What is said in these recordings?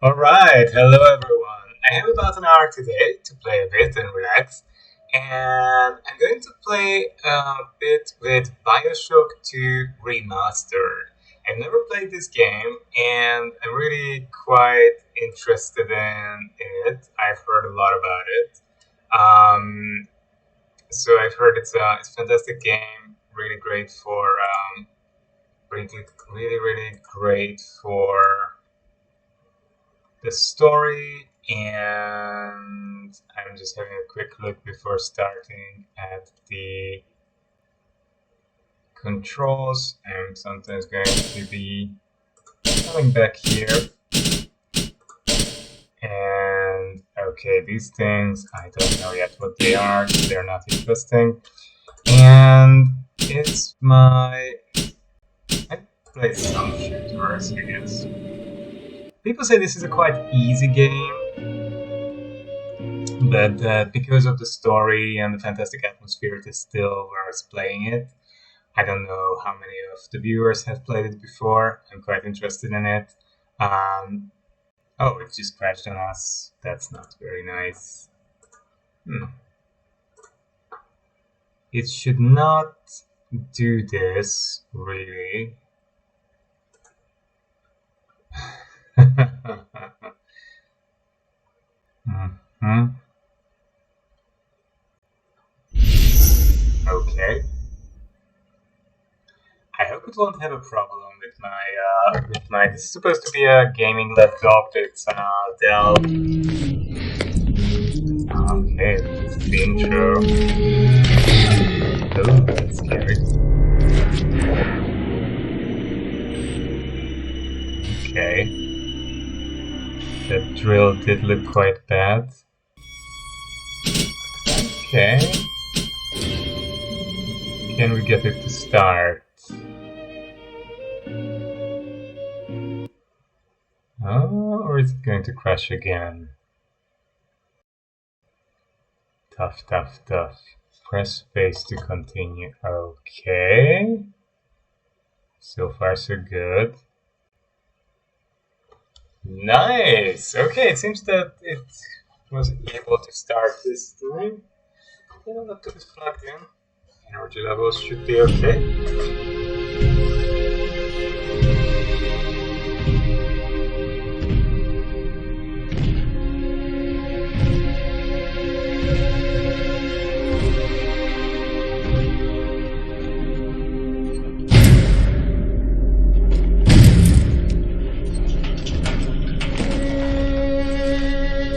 Alright, hello everyone. I have about an hour today to play a bit and relax, and I'm going to play a bit with Bioshock 2 Remastered. I've never played this game, and I'm really quite interested in it. I've heard a lot about it. Um, so I've heard it's a fantastic game, really great for really great for the story, and I'm just having a quick look before starting at the controls. I'm sometimes going to be coming back here, and okay, these things, I don't know yet what they are, they're not interesting, and it's I played some shooters, I guess. People say this is a quite easy game, but because of the story and the fantastic atmosphere, it is still worth playing it. I don't know how many of the viewers have played it before. I'm quite interested in it. Oh, it just crashed on us. That's not very nice. It should not do this, really. Okay. I hope it won't have a problem with my. This is supposed to be a gaming laptop. It's Dell. Okay, this is the intro. Oh, that's scary. Okay. That drill did look quite bad. Okay. Can we get it to start? Oh, or is it going to crash again? Tough. Press space to continue. Okay. So far so good. Nice! Okay, it seems that it was able to start this time. The laptop is plugged in. Energy levels should be okay.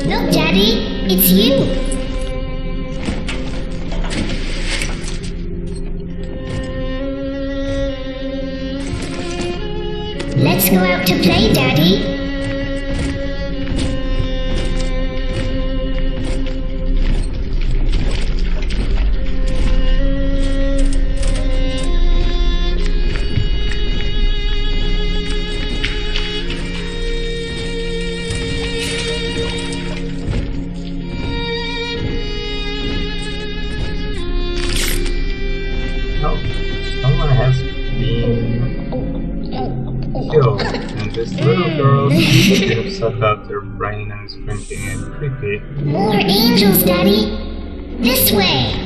Look, Daddy, it's you. Let's go out to play, Daddy. Someone has been killed, and this little girl seems to have sucked out their brain and is drinking it. Creepy. More angels, Daddy. This way.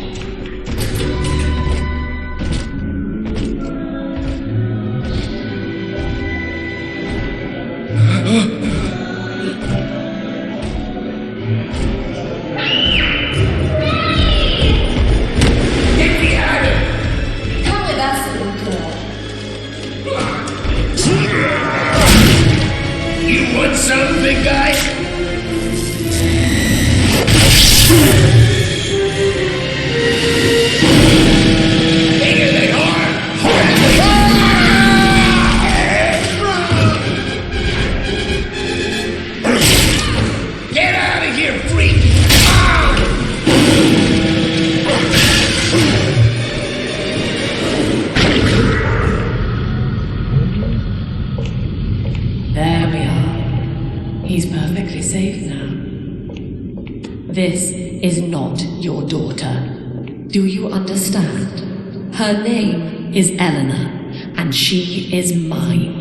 You want some, big guy? Bigger than Get out of here, freak! There we are. He's perfectly safe now. This is not your daughter. Do you understand? Her name is Eleanor, and she is mine.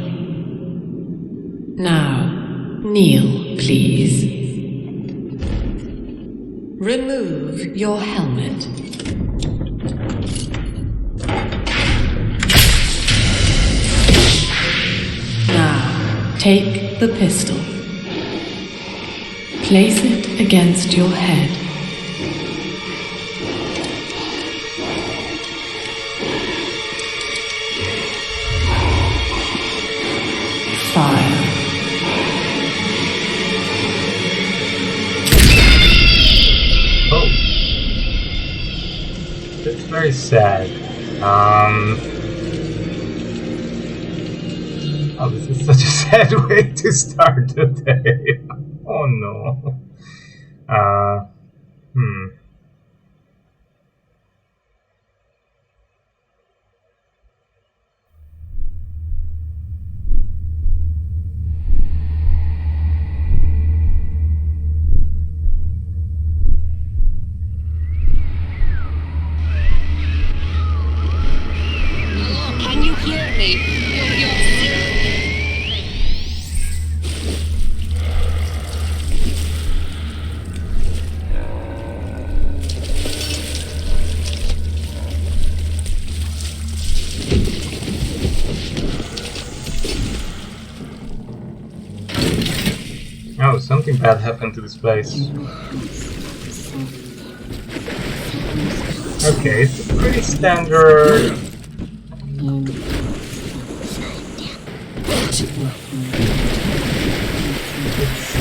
Now, Kneel, please. Remove your helmet. Now, take the pistol. Place it against your head. Fire. Oh. That's very sad. Oh, this is such a sad way to start the day. Oh no. Hmm. Hello, can you hear me? Oh, something bad happened to this place. Okay, it's a pretty standard.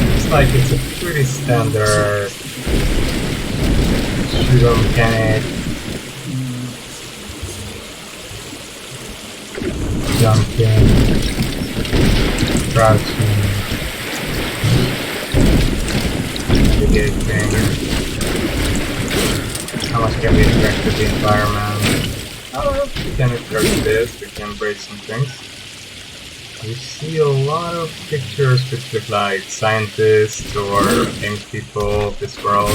It's like it's a pretty standard shooter mechanic. Jumping, crouching, navigating. How much can we interact with the environment? Oh, we can interact with this, we can break some things. We see a lot of pictures which look like scientists or famous people of this world,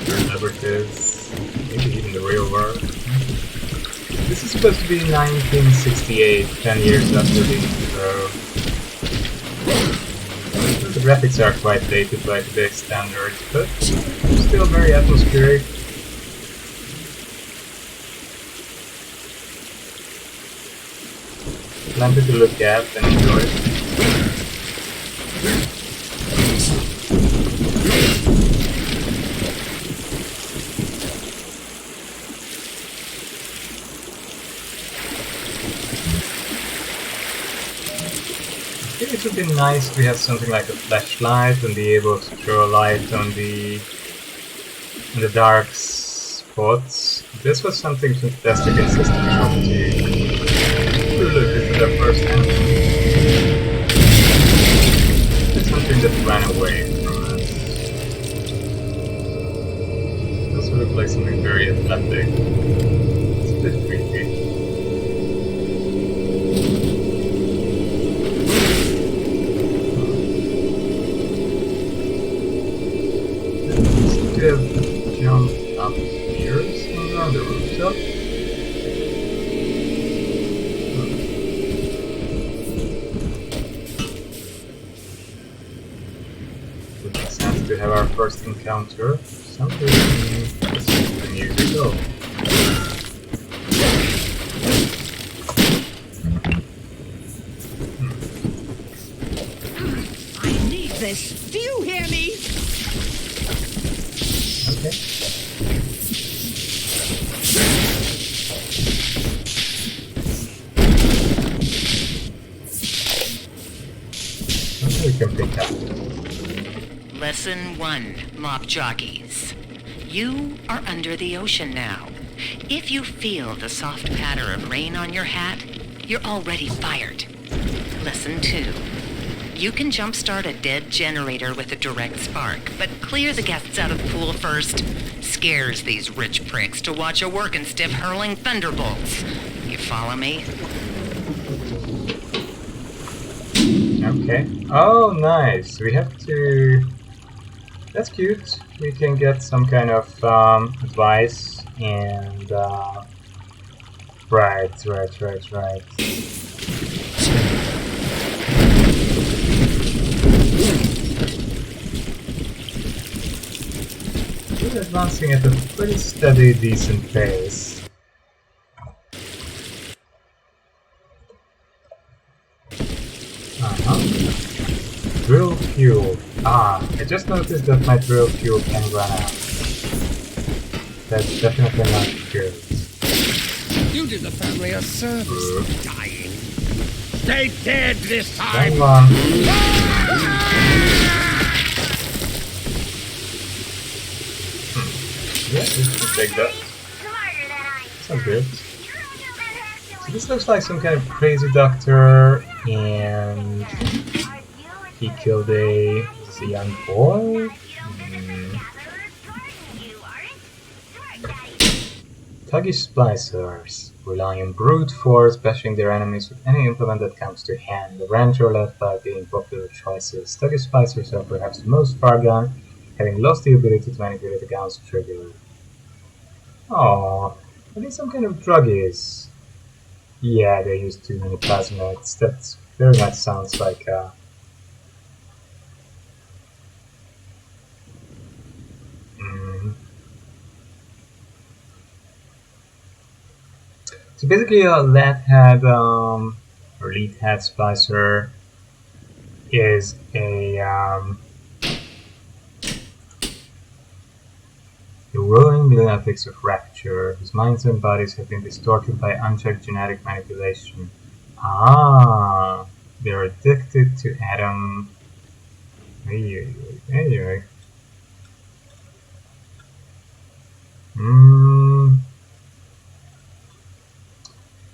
celebrities, maybe even the real world. This is supposed to be 1968, 10 years after the intro. The graphics are quite dated by today's standards, but still very atmospheric. Plenty to look at and enjoy. I think it would be nice to have something like a flashlight and be able to throw a light on the dark spots. This was something fantastic in System 20. Look at the first hand. It's something that ran away from us. It also looked like something very athletic. It's a bit creepy. It seems to have jumped up here somewhere on the rooftop. To have our first encounter, something years ago. I need this. Do you hear me? Okay. Something we can pick up. Lesson 1, Mop Jockeys. You are under the ocean now. If you feel the soft patter of rain on your hat, you're already fired. Lesson 2. You can jumpstart a dead generator with a direct spark, but clear the guests out of the pool first. Scares these rich pricks to watch a working stiff hurling thunderbolts. You follow me? Okay. Oh, nice. We have to... That's cute. We can get some kind of advice and... Right. still advancing at a pretty steady, decent pace. Drill fuel. Ah, I just noticed that my drill fuel can run out. That's definitely not good. You did the family a service, dying. Stay dead this time! Come on. Yeah, we can take that. Sounds good. So this looks like some kind of crazy doctor, and he killed a young boy. Thuggish splicers rely on brute force, bashing their enemies with any implement that comes to hand. The ranch are led by being popular choices. Thuggish splicers are perhaps the most far gone, having lost the ability to manipulate the gun's trigger. Oh, are they some kind of druggies? Yeah, they use too many plasmids. That very much sounds like So basically, a lead head or lead head splicer is the rolling lunatics of rapture, whose minds and bodies have been distorted by unchecked genetic manipulation. Ah, they're addicted to Adam. Anyway.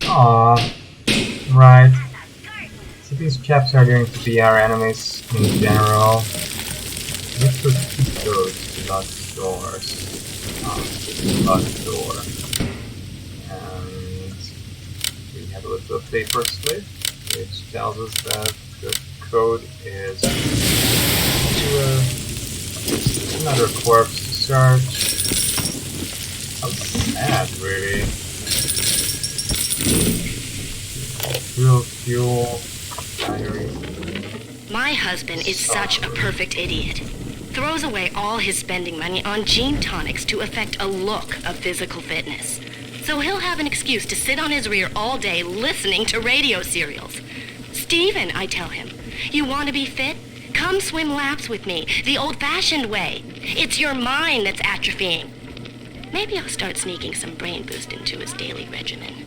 Aww. Right. So these chaps are going to be our enemies in general. Let's put those locked doors. Locked door. And we have a little paper slip which tells us that the code is to another corpse to search. How sad, really. Real fuel, diary. My husband is such a perfect idiot. Throws away all his spending money on gene tonics to affect a look of physical fitness. So he'll have an excuse to sit on his rear all day listening to radio serials. Stephen, I tell him, you want to be fit? Come swim laps with me, the old-fashioned way. It's your mind that's atrophying. Maybe I'll start sneaking some brain boost into his daily regimen.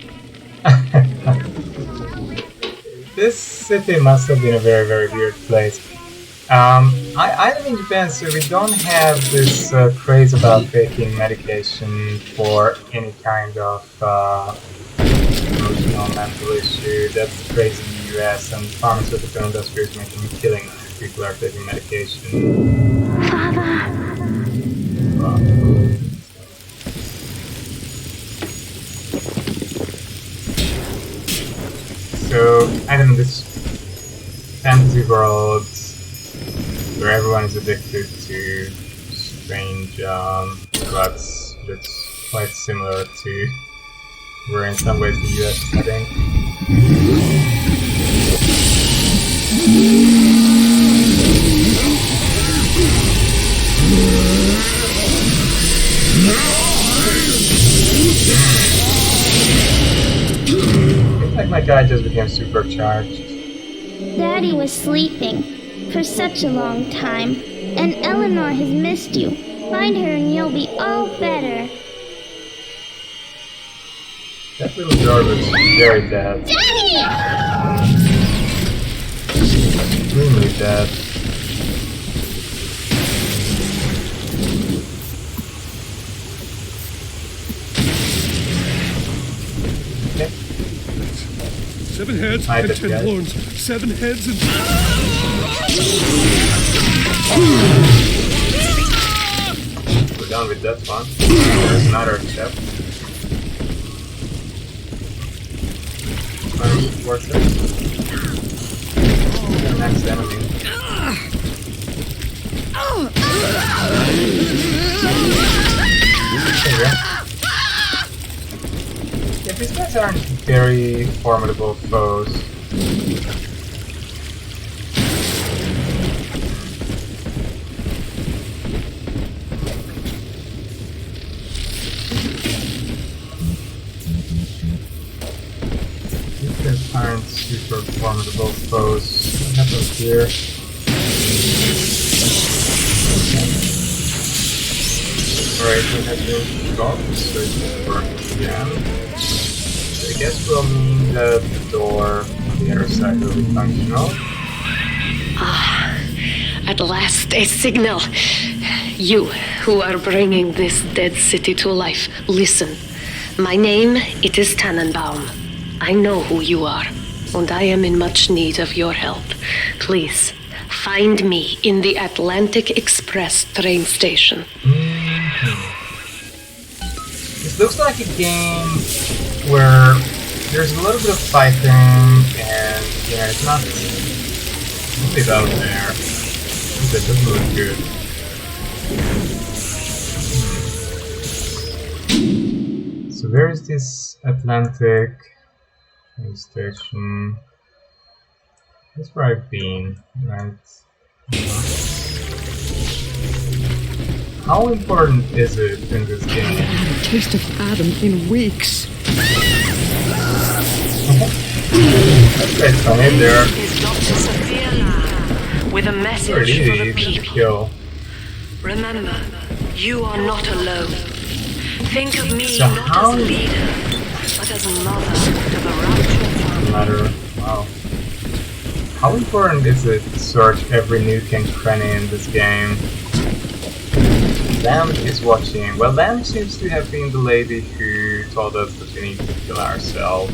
This city must have been a very, very weird place. I live in Japan, so we don't have this craze about taking medication for any kind of emotional, mental issue. That's crazy in the US, and the pharmaceutical industry is making a killing if people are taking medication. So, I don't know, this fantasy world where everyone is addicted to strange drugs looks quite similar to where in some ways the US is heading. Looks like my guy just became supercharged. Daddy was sleeping for such a long time, and Eleanor has missed you. Find her and you'll be all better. That little girl looks very dead. Daddy! Extremely dead. Okay. 7 heads Hi, and that 10 guy. horns. 7 heads and... We're done with that one. There's another chap. What's it? The next enemy. There you go. Yeah, these guys aren't very formidable foes. formidable foes. What happens here? Alright, we have to drop, so it works again. So I guess we'll mean that the door on the other side will be functional. At last, a signal. You, who are bringing this dead city to life, listen. My name, it is Tannenbaum. I know who you are, and I am in much need of your help. Please, find me in the Atlantic Express train station. This looks like a game where there's a little bit of fighting, and yeah, it's not really out there. It doesn't look good. So where is this Atlantic train station? That's where I've been, right? How important is it in this game? I haven't had a taste of Adam in weeks. That's quite funny there. Is Dr. Sophia with a message for the people. Kill. Remember, you are not alone. Think of me So not how- as a leader, but as a mother to the raptured family. Matter. Wow. How important is it to search every nook and cranny in this game? Lamb is watching. Well, Lamb seems to have been the lady who told us that we need to kill ourselves,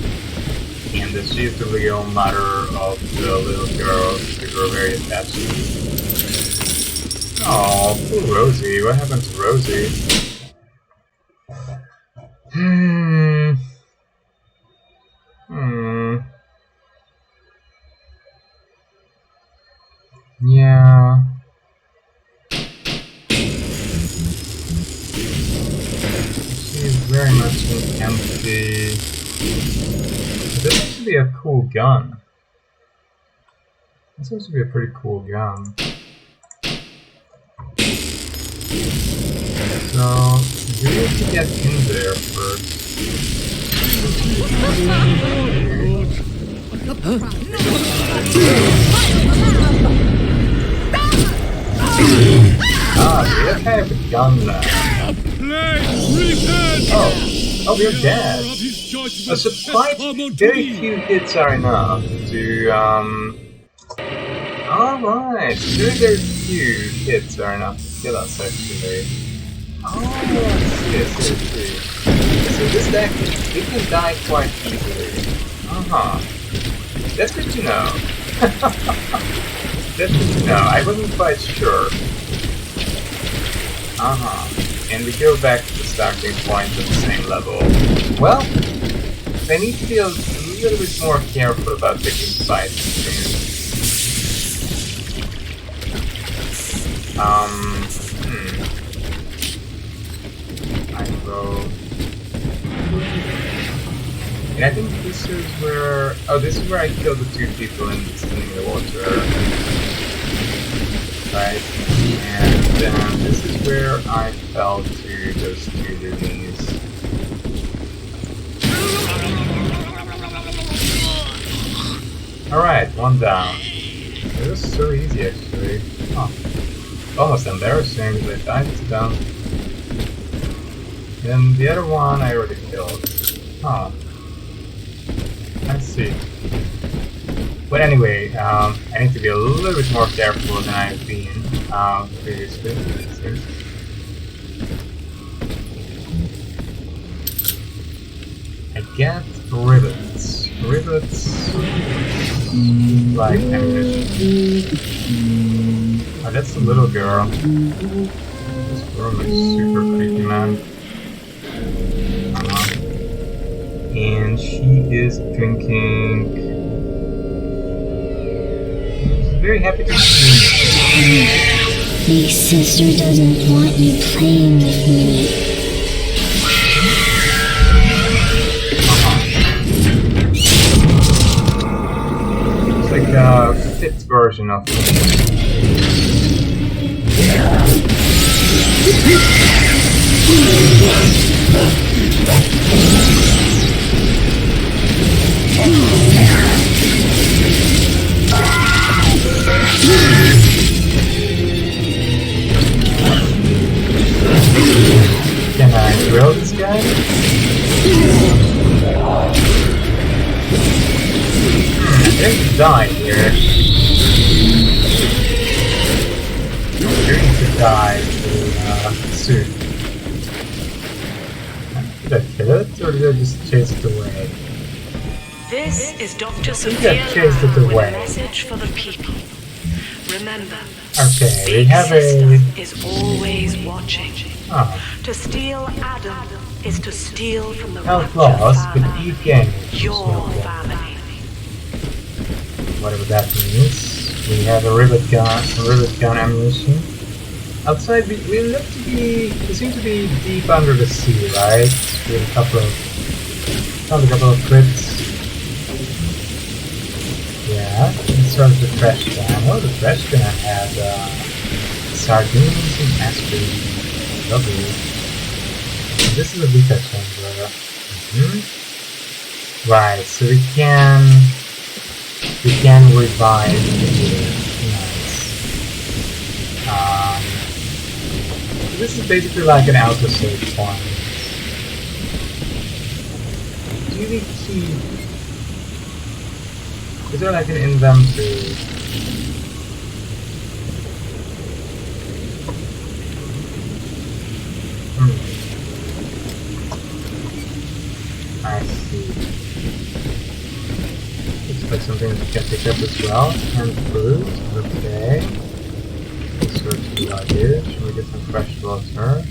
and that she's the real mother of the little girl we were very attached to. Oh, poor Rosie. What happened to Rosie? Yeah. She's very much an empty. This seems to be a cool gun. This seems to be a pretty cool gun. So, we need to get in there first. Ah, we're kind of a gun now. Oh, we're dead. So quite very few hits are enough to, Alright, very few hits are enough to kill us, actually. Oh, I see. So this deck, we can die quite easily. That's good to know. That's good to know. I wasn't quite sure. And we go back to the starting point at the same level. Well, I need to be a little bit more careful about taking fights. I will. And I think this is where. Oh, this is where I killed the two people in the water. Right? And then this is where I fell to those two duties. Alright, one down. It was so easy actually. Oh. Almost embarrassing because I died to them. And the other one I already killed. Huh. I see. But anyway, I need to be a little bit more careful than I've been previously. I get rivets. Rivets like ammunition. Oh, that's the little girl. This girl is super creepy, man. And she is drinking. She's very happy to see me. Big sister doesn't want you playing with me. It's like a fit version of me. die here. You're going to die soon. Did I kill it, or did I just chase it away? This is Dr. I Sophia chased it with away. a message for the people. Remember, Okay, we Big have Sister a... is always watching. Oh, To steal Adam is to steal from the health Rapture loss, but family. eat gain. Your family. Whatever that means. We have a rivet gun ammunition. Outside, we look to be... We seem to be deep under the sea, right? We have found a couple of crits. Yeah, let's start with the trash can. Oh, the trash can had sardines and aspirin. Lovely. And this is a beta chamber. Right, so we can revive here. Nice. This is basically like an autosave point. Do we keep... Is there like an inventory? I see. Looks like something that we can pick up as well. And food. Okay. Search the luggage. We get some fresh water.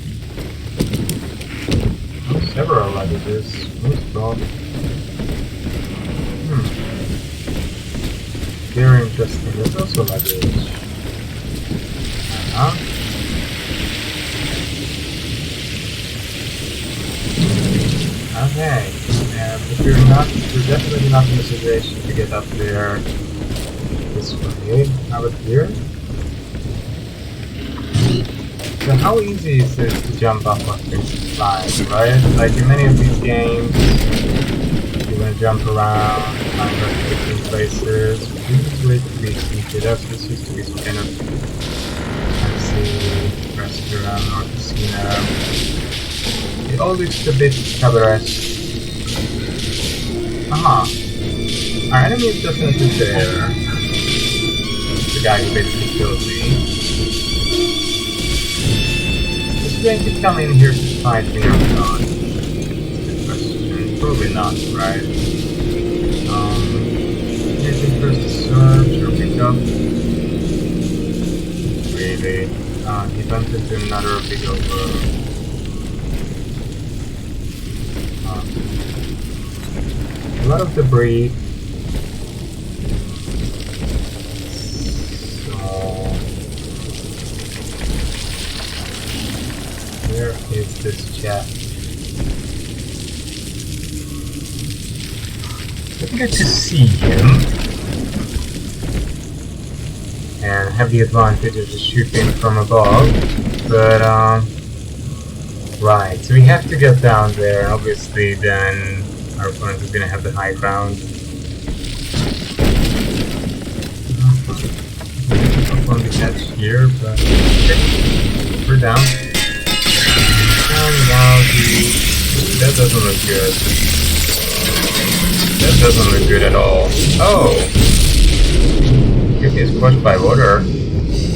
Oh, several luggages. Who's Bob? Very interesting. There's also luggage. Okay. But we're definitely not in a situation to get up there this way. How about here? So how easy is it to jump up on things and fly, right? Like in many of these games, you're gonna jump around, find out different places. This way to be sneaky. This used to be some kind of fancy restaurant or casino. It all looks a bit cabaret. Aha! Our enemy is definitely there. The guy who basically killed me. Is he going to come in here to fight me or not? Good question. Probably not, right? Anything first to search or pick up? Really? He bumped into another big over. A lot of debris. So where is this chest? I think I can see him and have the advantage of just shooting from above, but right, so we have to get down there, and obviously then our opponent is gonna have the high ground. Up on the catch here, but okay. We're down. And now that doesn't look good. That doesn't look good at all. Oh! It is crushed by water.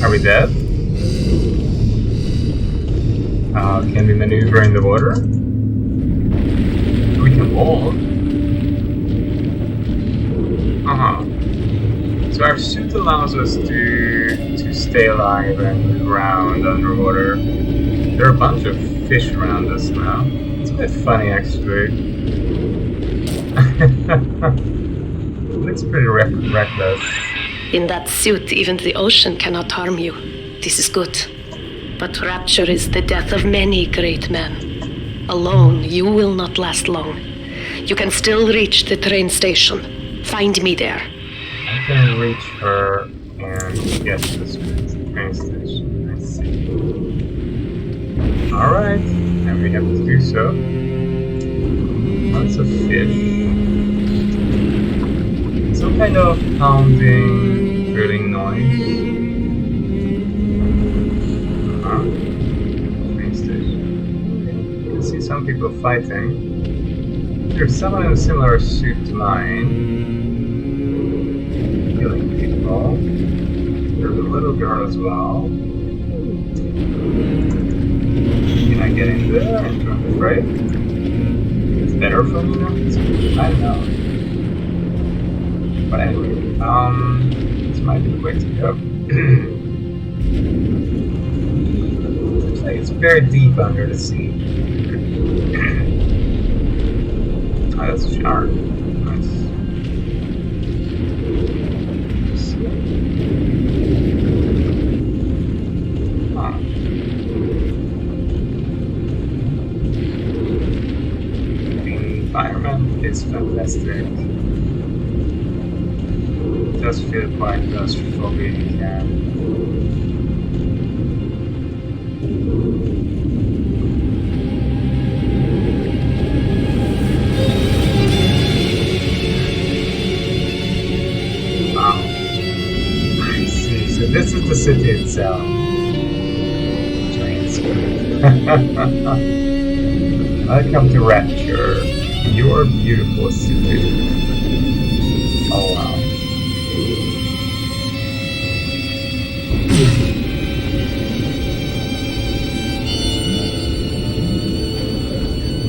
Are we dead? Can we maneuver in the water? We can walk. So our suit allows us to stay alive and move around underwater. There are a bunch of fish around us now. It's a bit funny actually. Looks pretty reckless. In that suit, even the ocean cannot harm you. This is good. But rapture is the death of many great men. Alone, you will not last long. You can still reach the train station. Find me there. I can reach her and get to the train station. I see. Alright, and we have to do so. Lots of fish. Some kind of pounding, drilling noise. Train station. You can see some people fighting. There's someone in a similar suit to mine. people. There's a little girl as well. Can I get in there and join the fray? It's better for me now? I don't know. But anyway, this might be the way to go. Seems like it's very deep under the sea. Oh, that's a shark. Nice. Oh. The environment is fantastic. It does feel quite claustrophobic and this is the city itself. Giant squid. Welcome to Rapture, your beautiful city. Oh wow.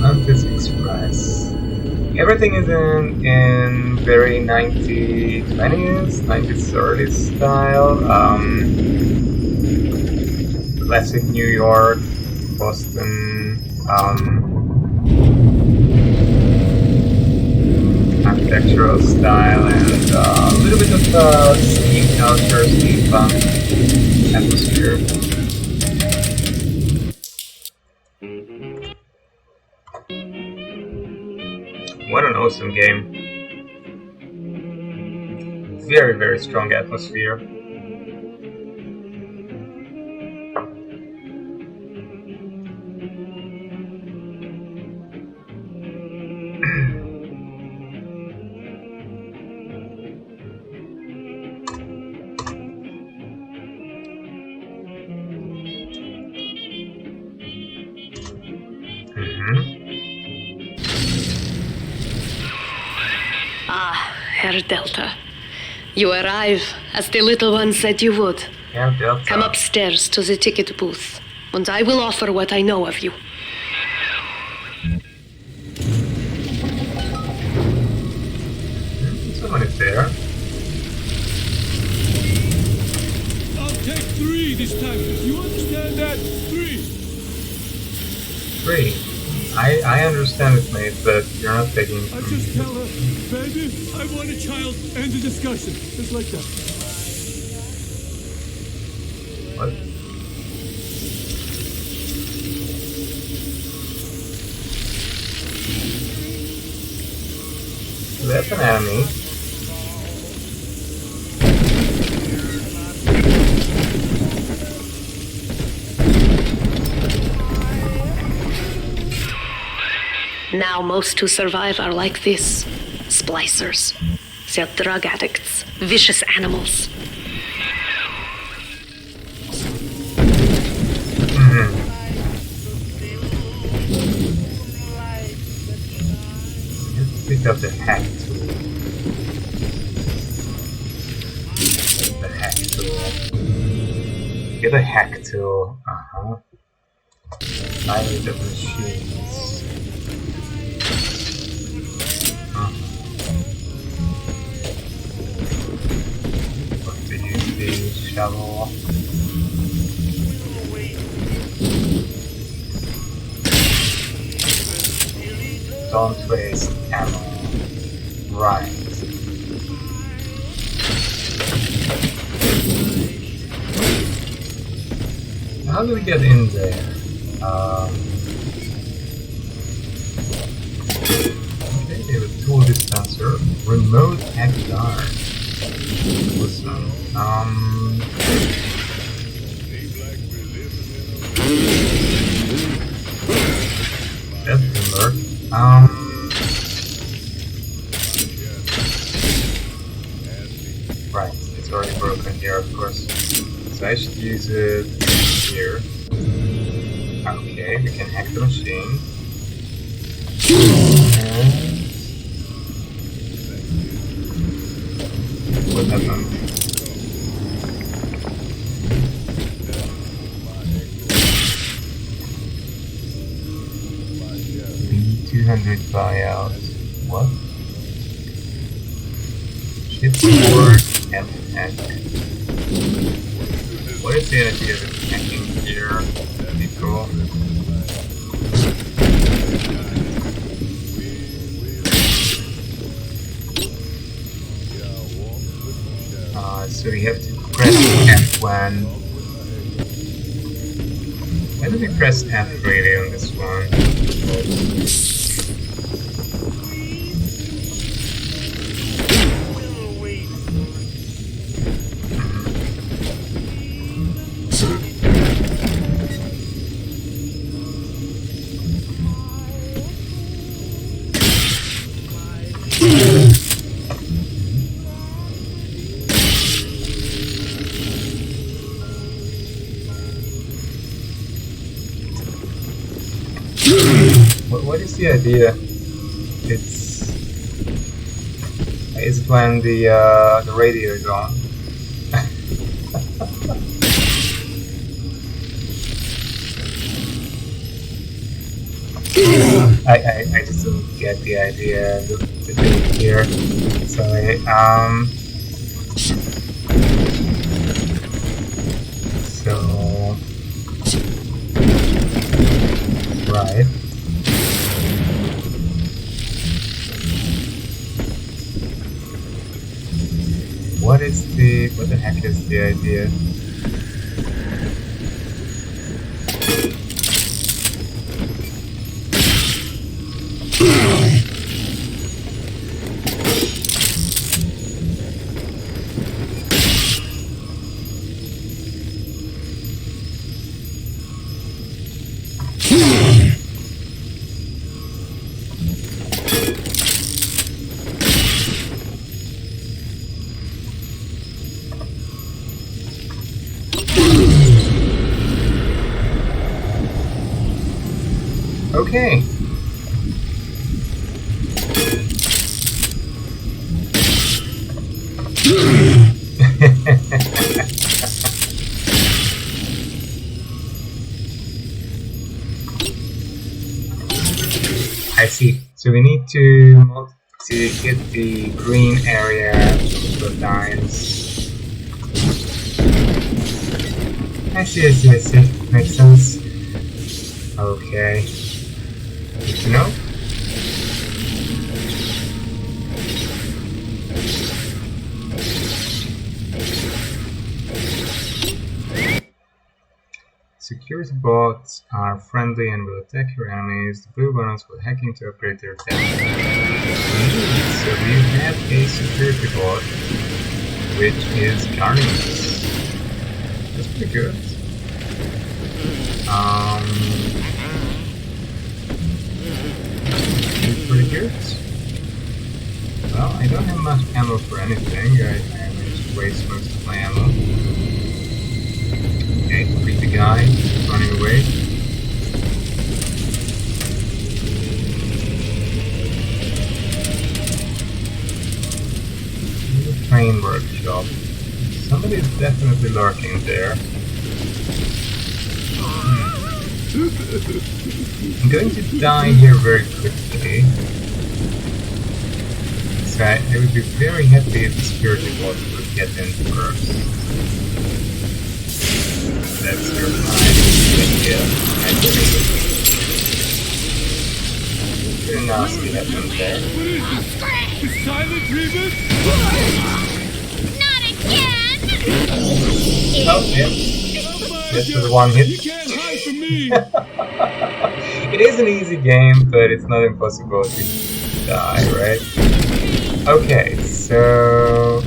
Memphis Express. Everything is in very 1920s, 1930s style. Classic New York, Boston, architectural style, and a little bit of steam culture, steampunk atmosphere. What an awesome game. Very, very strong atmosphere. Herr Delta, you arrive as the little one said you would. Herr Delta. Come upstairs to the ticket booth, and I will offer what I know of you. Someone is there. I'll take 3 this time. You understand that? 3. 3. I understand it, mate, but you're not taking it I from just me. tell her, baby, I want a child, end the discussion. Just like that. What? That's an enemy. Now most who survive are like this. Splicers. They're drug addicts. Vicious animals. Let's pick up the hack tool. The hack tool. Get a hack tool. I need the machines. What to use the shovel? Don't waste ammo. Right. How do we get in there? Okay, we have a tool dispenser. Remote hack guard. Awesome. That will work. Right, it's already broken here, of course. So I should use it here. Okay, we can hack the machine. And what happened? 200 buyouts. What? Shift forward and hack. What is the idea of hacking here? That'd be cool. So we have to press F when... Why do we press F really on this one? What is the idea? It's when the radio is on. I just don't get the idea, the thing here. Sorry. So right. What the heck is the idea? Okay. I see. So we need to get the green area of lines. I see. Makes sense. Okay. Good to know. Security bots are friendly and will attack your enemies. The blue ones will hacking to upgrade their defense. So we have a security bot, which is guarding us. That's pretty good. Pretty good. Well, I don't have much ammo for anything. I managed to waste most of my ammo. Okay, beat the guy running away. The train workshop. Somebody is definitely lurking there. I'm going to die here very quickly. So I would be very happy if the security bot would get in first. That's your mind. I think. Pretty nasty happened there. The silent treatment? Not again! Oh, yeah. This is one hit. You can't hide from me! It is an easy game, but it's not impossible to die, right? Okay, so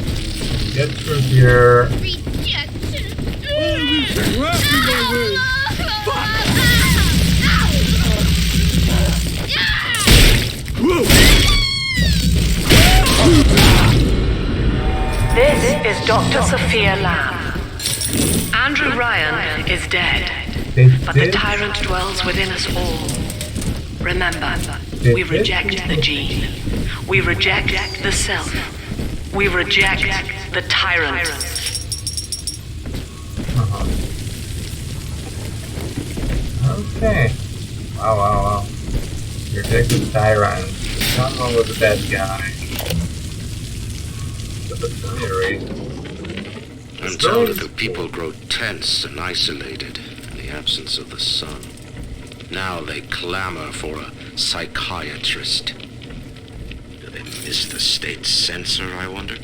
get through here. This is Dr. Sophia Lamb. Andrew Ryan is dead, but the tyrant dwells within us all. Remember, we reject the gene. We reject the self. We reject the tyrant. Okay. Wow. You're Objective Tyrant. Someone was a bad guy. But the theory. I'm told that the people grow tense and isolated in the absence of the sun. Now they clamor for a psychiatrist. Do they miss the state censor, I wonder?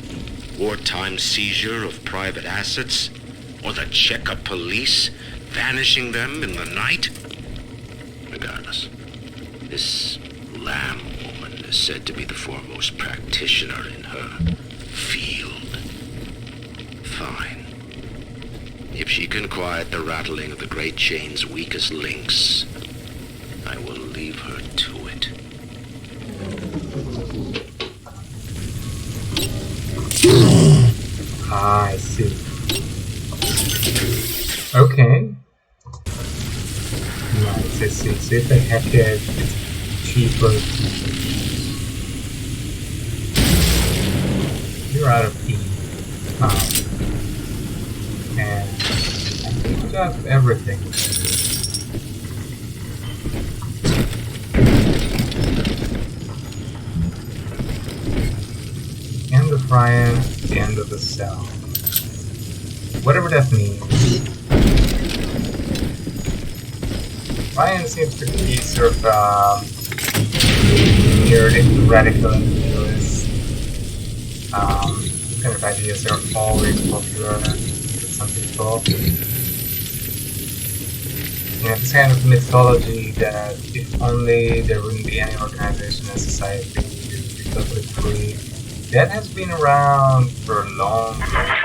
Wartime seizure of private assets? Or the Cheka police vanishing them in the night? Regardless, this Lamb woman is said to be the foremost practitioner in her field. Fine. If she can quiet the rattling of the Great Chain's weakest links, I will leave her to it. Ah, I see. Okay. Nice, I see. So if I hack it, it's cheaper. You're out of E. And I think we have everything. End of Ryan, the end of the cell. Whatever that means. Ryan seems to be sort of weird and radical individualist. These kind of ideas are always popular with some people. You know, this kind of mythology that if only there wouldn't be any organization in society to be totally free, that has been around for a long time.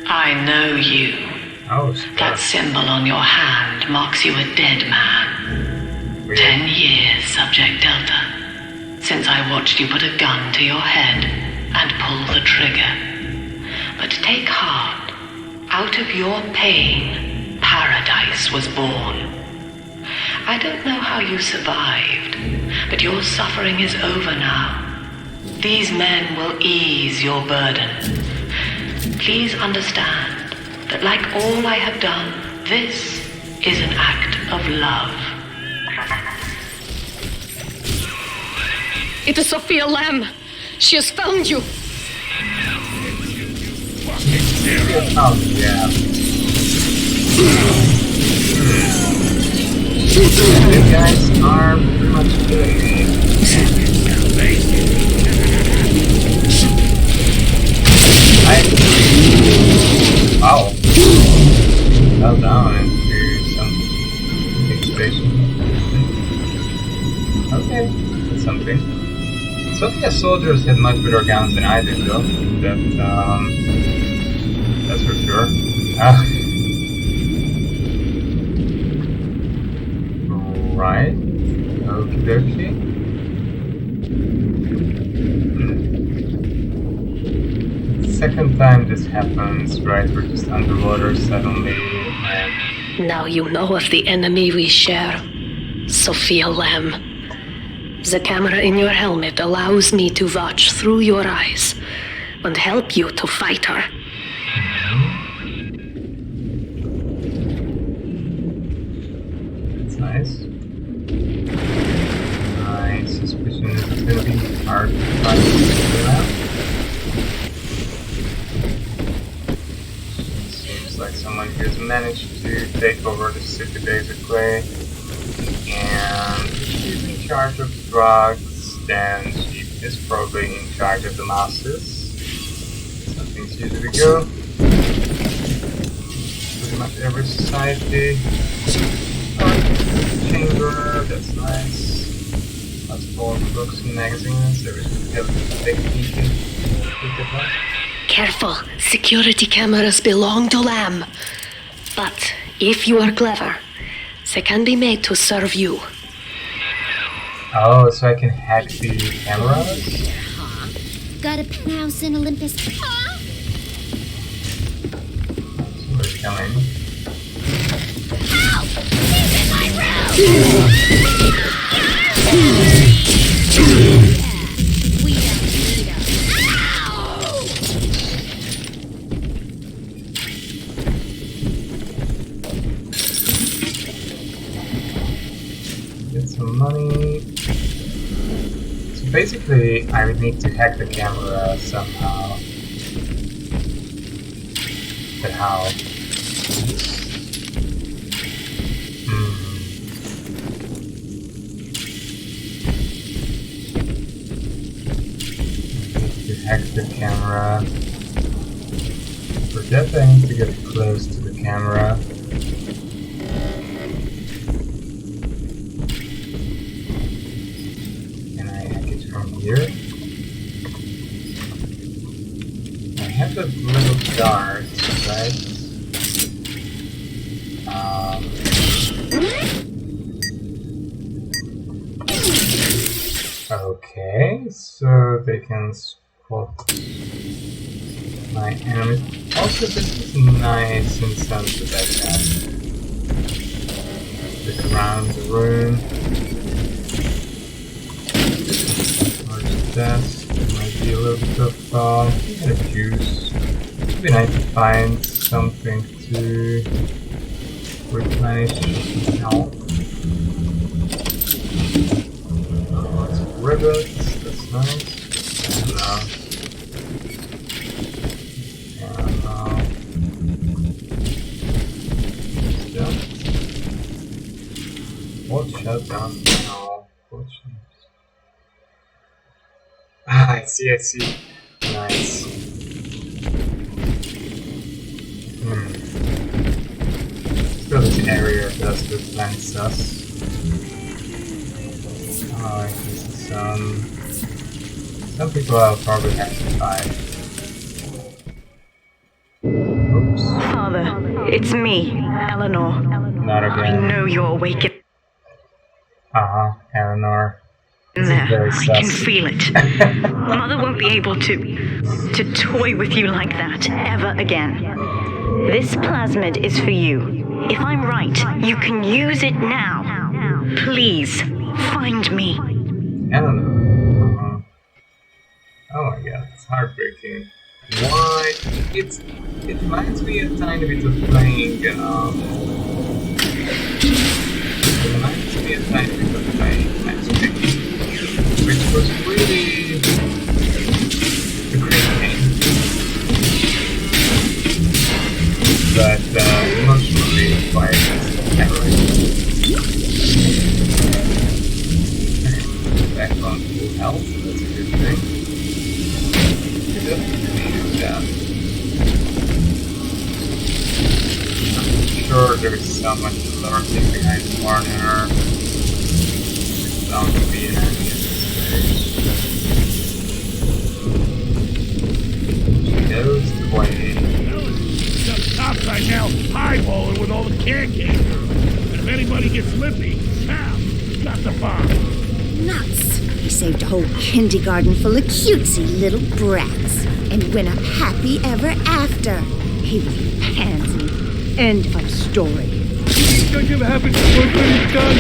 I know you. Oh, sure. That symbol on your hand marks you a dead man. Weird. 10 years, Subject Delta, since I watched you put a gun to your head and pull the trigger. But take heart. Out of your pain, paradise was born. I don't know how you survived, but your suffering is over now. These men will ease your burden. Please understand that like all I have done, this is an act of love. It is Sophia Lamb. She has found you. Oh, yeah. The guys are pretty much good. Wow. Fell down into some expression. Okay, that's something. Sophia's soldiers had much better guns than I did, though. That's for sure. Right. Okie dokie. Second time this happens, right? We're just underwater suddenly, and Now you know of the enemy we share, Sophia Lamb. The camera in your helmet allows me to watch through your eyes and help you to fight her. that's nice. My suspicion is it's gonna be hard to find that. Seems like someone who's managed to take over the city basically, and she's in charge of drugs, then she is probably in charge of the masses. So things usually go. Pretty much every society. Chamber, that's nice. Lots of old books and magazines. There is a big peeking. Careful, security cameras belong to Lamb. But if you are clever, they can be made to serve you. Oh, so I can hack the cameras? Got a house in Olympus. Somebody's coming. Help! He's in my room! We don't need him. Ow! Get some money. Basically, I would need to hack the camera somehow. But how? To hack the camera. For that I need to get close to the camera. Can I hack it from here? I have a little dart, right? Okay, so they can spot my enemies. Also, this is nice in sense that I can look around the room. Large desk. There might be a little bit of juice. It'd be nice to find something to replenish health. Lots of rivets, that's nice. What shut down now? Ah, I see. Nice. Still this area does look like sus. Oh, I see some people I'll probably have to fight. Oops. Father, it's me, Eleanor. Not again. I know you're awake Eleanor. there. I can feel it. Mother won't be able to toy with you like that ever again. This plasmid is for you. If I'm right, you can use it now. Please, find me. Eleanor. Oh my god, it's heartbreaking. Why? It reminds me a tiny bit of playing, Matchmaking, which was really a great game. But emotionally quite harrowing. Back on full health, that's a good thing. You definitely use that. I'm sure there's someone lurking behind the corner. There's bound to be an enemy in this place. She knows the way. Some cops right now highballing with all the can cans. And if anybody gets lippy, Sal, got the bomb. Nuts! He saved a whole kindergarten full of cutesy little brats and went up happy ever after. He was a pansy. End of story. Don't give a happy story when he's gone.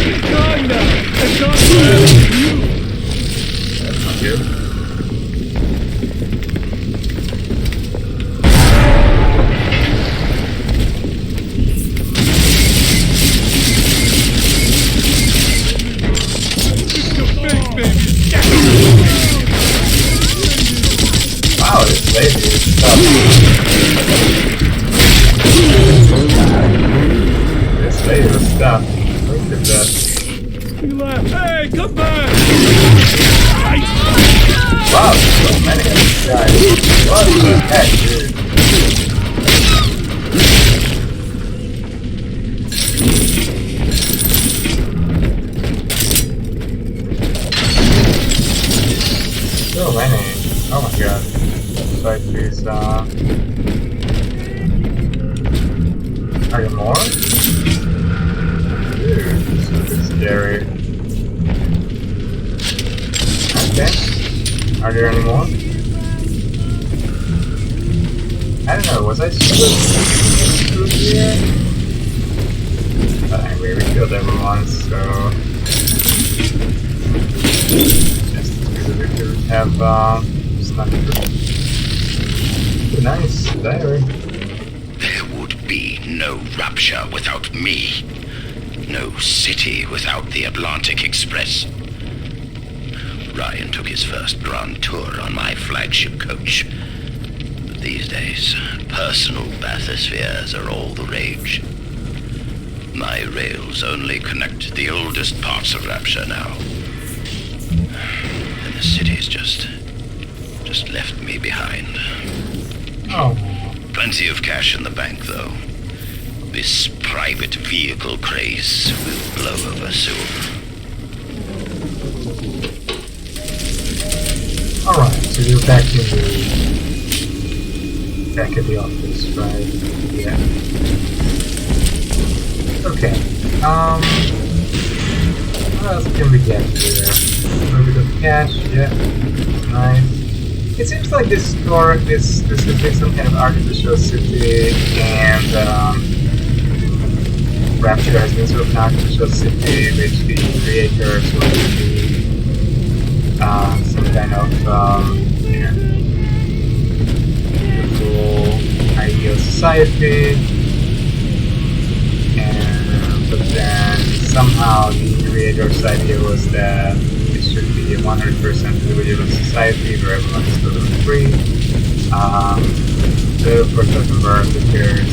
He's gone now. It's not fair to you. That's not good. Wow, this lady is tough. This lady was tough. Look at that. You laugh. Hey, come back! Wow, so many of these guys. What the heck, dude? So many. Oh my god. Like these, are there more? Dude, this is a bit scary. Okay. Are there any more? I don't know, was I supposed to through here? But anyway, we killed everyone, so... Just because we could have, snuck through. Nice, diary. There would be no rapture without me. No city without the Atlantic Express. Ryan took his first grand tour on my flagship coach. But these days, personal bathyspheres are all the rage. My rails only connect the oldest parts of Rapture now. And the city's just left me behind. Oh. Plenty of cash in the bank, though. This private vehicle craze will blow over soon. Alright, so you're back at the office, right? Yeah. Okay. What else can we get here? A little bit of cash, yeah. Nice. It seems like this store is could be some kind of artificial city, and Rapture has been sort of an artificial city which the creators will be some kind of beautiful ideal society, and but then somehow the creator's idea was that it should be a 100% individual society where everyone is totally free. So of course that converts appears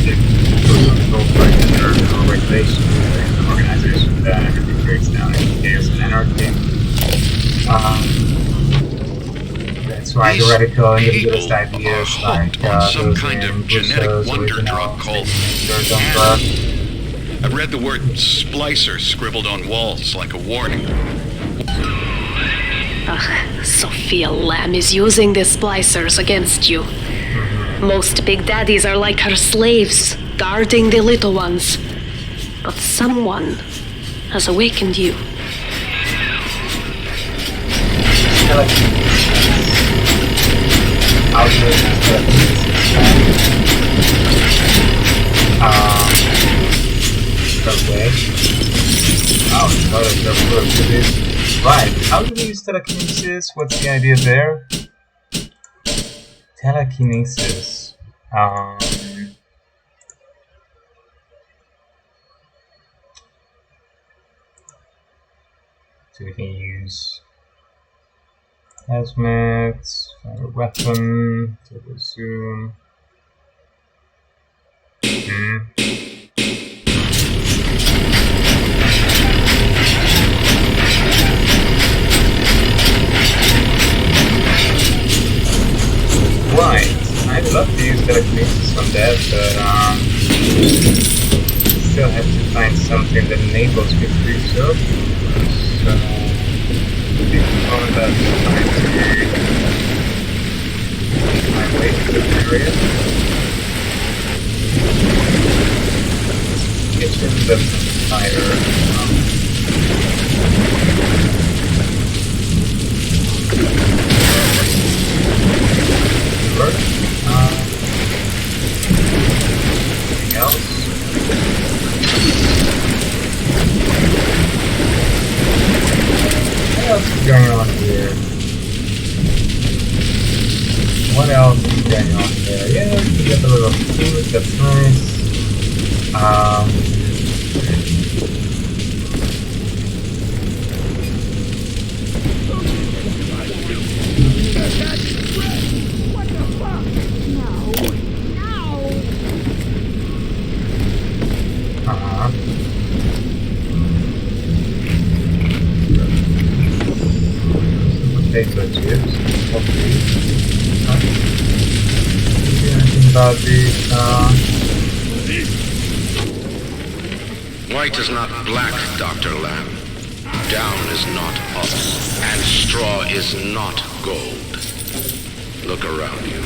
if controlled by internal regulation in the organization, then everything breaks down into chaos and anarchy. That's why the radical individualist ideas like some kind of genetic wonder drug called I've read the word splicer scribbled on walls like a warning. Sophia Lamb is using the splicers against you. Most big daddies are like her slaves, guarding the little ones. But someone has awakened you. Okay. Oh, no, right, how do we use telekinesis? What's the idea there? Telekinesis. So we can use hazmat, find a weapon, turbo zoom. Right, I'd love to use telekinesis on that, but still have to find something that enables me to do so. So, before that, time to make my way to the area. Kitchen doesn't fire. Anything else? What else is going on here? What else is going on there? Yeah, we get a little food, that's nice. Potato chips, coffee. Anything about these? White is not black, Dr. Lamb. Down is not up, and straw is not gold. Look around you.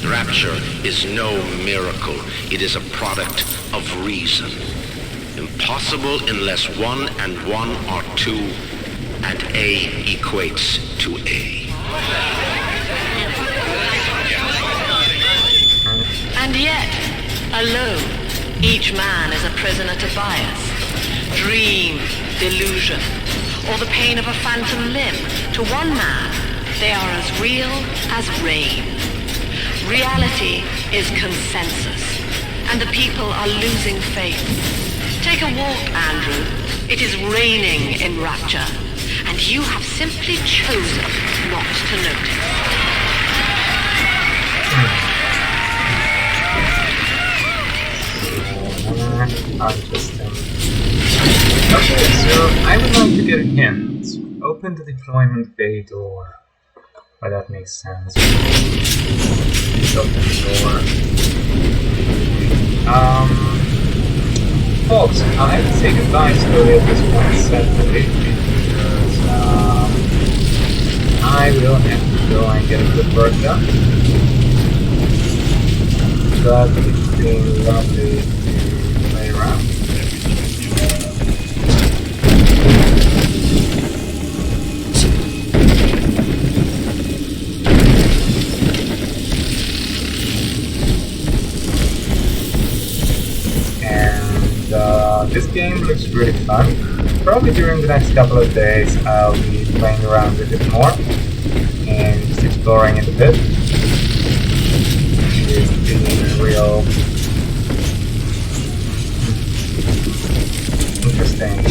Rapture is no miracle. It is a product of reason. Impossible unless 1 and 1 are 2, and A equates to A. And yet, alone, each man is a prisoner to bias, dream, delusion, or the pain of a phantom limb. To one man, they are as real as rain. Reality is consensus, and the people are losing faith. Take a walk, Andrew. It is raining in Rapture. and you have simply chosen not to notice. Interesting. Okay, so I would like to get a hint. Open the deployment bay door. Well, that makes sense. Open the door. Folks, I'll have to say goodbye slowly at this point, sadly, because I will have to go and get a good work done. But it's been lovely to play around. This game looks really fun. Probably during the next couple of days I'll be playing around with it more and just exploring it a bit. It's been real interesting.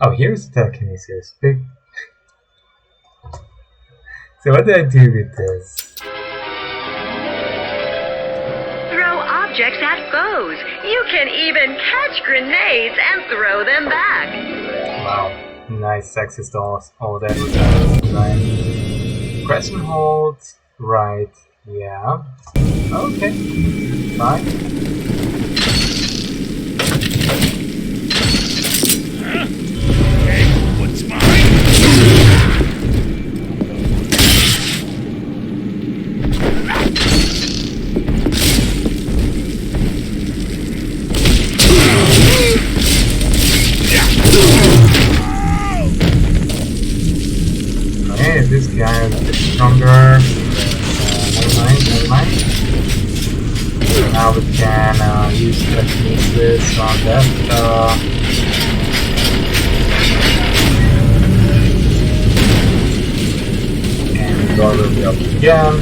Oh, here's the telekinesis. Big. So what do I do with this? Objects at foes. You can even catch grenades and throw them back. Wow, nice sexist all that was right. Press and hold, right, yeah. Okay, fine. Okay, what's mine? This guy is a bit stronger. Never mind. Now we can use telekinesis on that. And the door will be up again.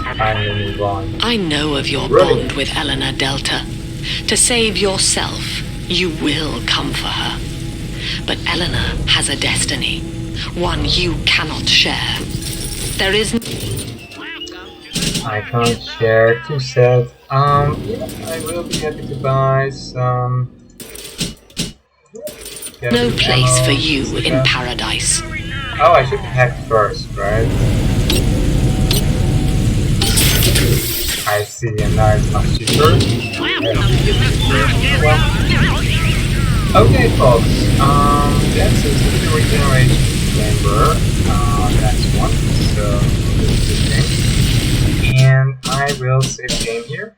And finally move on. I know of your bond with Eleanor Delta. To save yourself, you will come for her. But Eleanor has a destiny, one you cannot share. There is I can't share, too sad. Yeah, I will be happy to buy some... no place for you in paradise. Oh, I should hack first, right? I see, and now it's much cheaper. Okay, folks, that's the regeneration chamber, that's one, so this is the thing. And I will save the game here.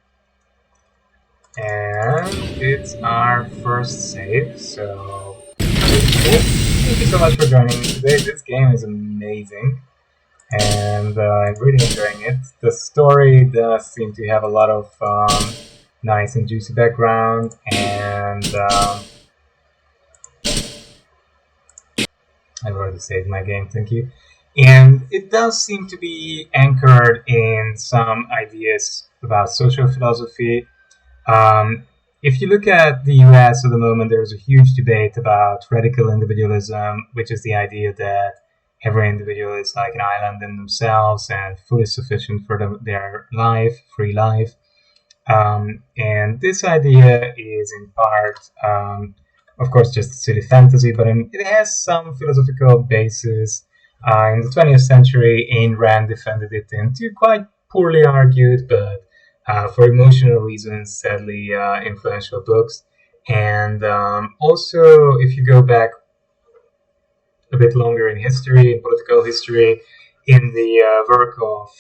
And it's our first save, so thank you so much for joining me today. This game is amazing, and I'm really enjoying it. The story does seem to have a lot of nice and juicy background, and I've already saved my game, thank you. And it does seem to be anchored in some ideas about social philosophy. If you look at the US at the moment, there's a huge debate about radical individualism, which is the idea that every individual is like an island in themselves and fully sufficient for their life, free life. And this idea is in part, of course, just a silly fantasy, but it has some philosophical basis. In the 20th century, Ayn Rand defended it in two quite poorly argued, but for emotional reasons, sadly influential books. And also, if you go back a bit longer in history, in political history, in the work of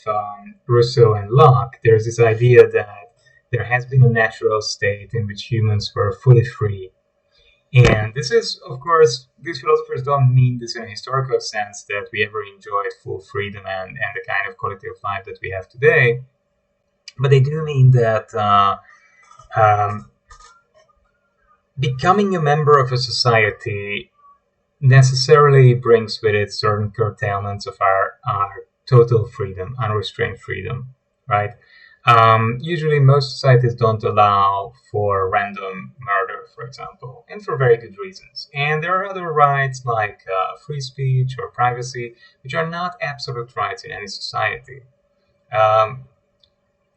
Rousseau and Locke, there's this idea that there has been a natural state in which humans were fully free. And this is, of course, these philosophers don't mean this in a historical sense that we ever enjoyed full freedom and the kind of quality of life that we have today. But they do mean that becoming a member of a society necessarily brings with it certain curtailments of our total freedom, unrestrained freedom, right? Usually most societies don't allow for random murder, for example, and for very good reasons. And there are other rights like free speech or privacy, which are not absolute rights in any society. Um,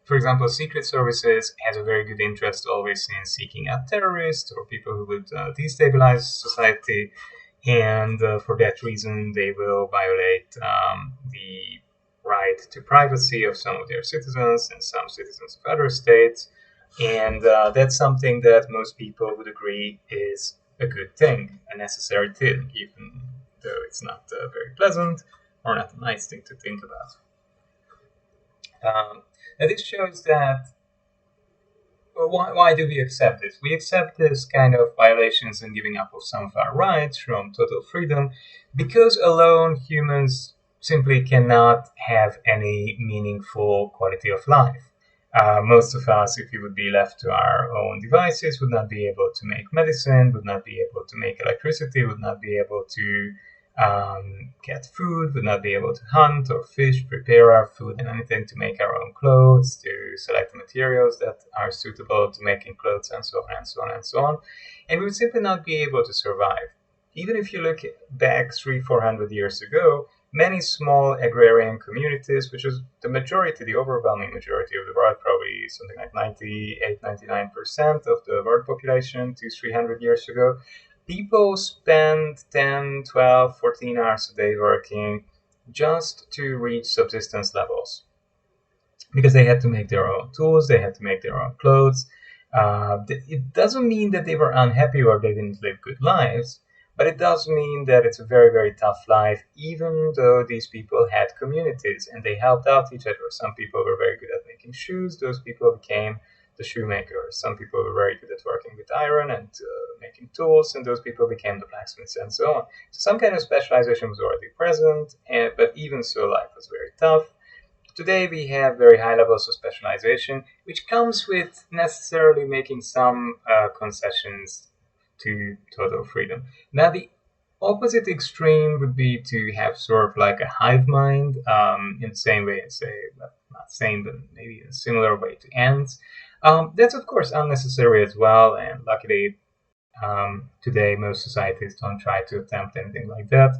for example, secret services has a very good interest always in seeking out terrorists or people who would destabilize society, and for that reason, they will violate the right to privacy of some of their citizens and some citizens of other states. And that's something that most people would agree is a good thing, a necessary thing, even though it's not very pleasant or not a nice thing to think about. Now, this shows that why do we accept this? We accept this kind of violations and giving up of some of our rights from total freedom because alone humans simply cannot have any meaningful quality of life. Most of us, if we would be left to our own devices, would not be able to make medicine, would not be able to make electricity, would not be able to get food, would not be able to hunt or fish, prepare our food and anything, to make our own clothes, to select the materials that are suitable to making clothes, and so on and so on and so on. And we would simply not be able to survive. Even if you look back 300-400 years ago, many small agrarian communities, which is the majority, the overwhelming majority of the world, probably something like 98-99% of the world population 200-300 years ago, people spend 10, 12, 14 hours a day working just to reach subsistence levels. Because they had to make their own tools, they had to make their own clothes. It doesn't mean that they were unhappy or they didn't live good lives, but it does mean that it's a very, very tough life, even though these people had communities and they helped out each other. Some people were very good at making shoes, those people became the shoemakers. Some people were very good at working with iron and making tools, and those people became the blacksmiths and so on. So some kind of specialization was already present, but even so, life was very tough. Today we have very high levels of specialization, which comes with necessarily making some concessions to total freedom. Now, the opposite extreme would be to have sort of like a hive mind, in the same way, say, not same, but maybe in a similar way to ants. That's of course unnecessary as well, and luckily today most societies don't try to attempt anything like that.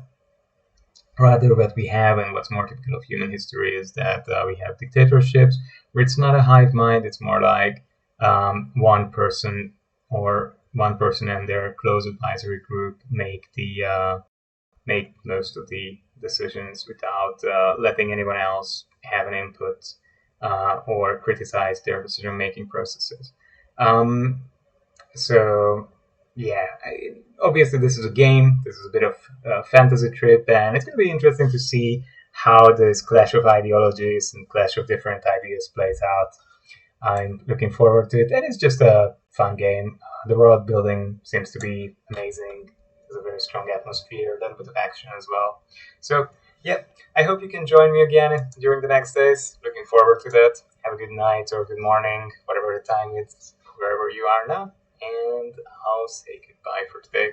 Rather, what we have and what's more typical of human history is that we have dictatorships where it's not a hive mind, it's more like one person and their close advisory group make most of the decisions without letting anyone else have an input or criticize their decision-making processes. So, yeah, obviously this is a game. This is a bit of a fantasy trip, and it's going to be interesting to see how this clash of ideologies and clash of different ideas plays out. I'm looking forward to it, and it's just a fun game. The world building seems to be amazing. There's a very strong atmosphere, a little bit of action as well. So, yeah, I hope you can join me again during the next days. Looking forward to that. Have a good night or good morning, whatever the time is, wherever you are now. And I'll say goodbye for today.